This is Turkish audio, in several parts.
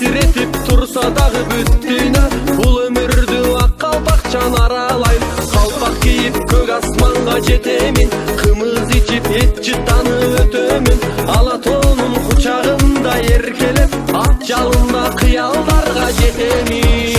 Tasir etip tursa dağı büttüğüne, bul ömürdü ak kalpakçan aralayım. Kalpak giyip kök asmanga jetemin, kımız içip et çıtanı ötömün. Alatonun kucağında yerkelep, at jalında kıyaldarga jetemin.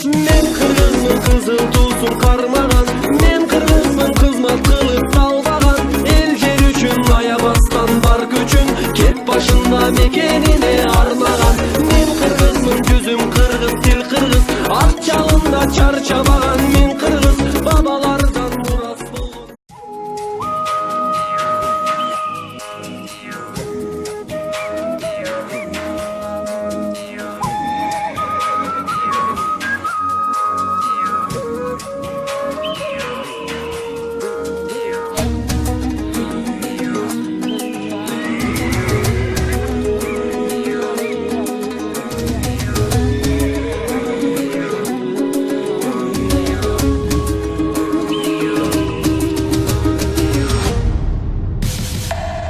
Men kırgızmın kızıl tulsun karmagan, men kırgızmın kızmat kılıp dalbagan. El jer üçün ayabastan var gücün, kep başında mekenine arnagan. Men kırgızmın yüzüm kırgız, til kırgız, at jalında çarçabagan. Men kırgız babalardan muras buldum.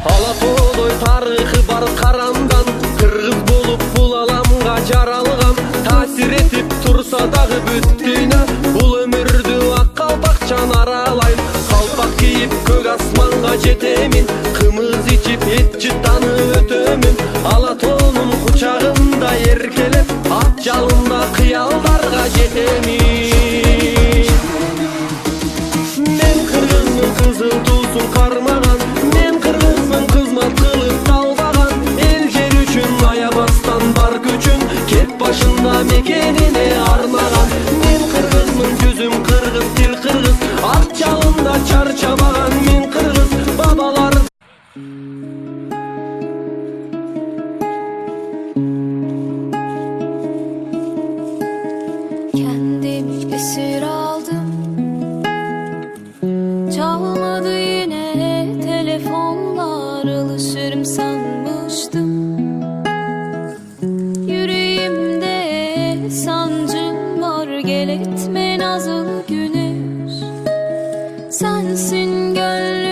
Alatoy tarixi var karandan, kırgız bolup bul alamga jaralgam. Tasir etip tursa dağı büttüğüne, bul ömürdü ak kalpakçan aralayım. Kalpak giyip kök asmanga jetemin, kımız içip et çıtanı ötömün. Alatonun kucağında yerkelep, at jalında kıyaldarga jetemin. Men kırgızmın kızıl tulsun karmagan, men kırgızmın kızmat kılıp dalbagan. El jer üçün ayabastan var gücün, kep başında mekenine arnagan. Men kırgızmın yüzüm kırgız, til kırgız, at jalında çarçabagan. Men kırgız babalar. Kendimi esir aldım, çalmadı yine telefonlar, alışırım sanmıştım. Yüreğimde sancım var, gel etme nazlı güneş. Sensin gönlüm.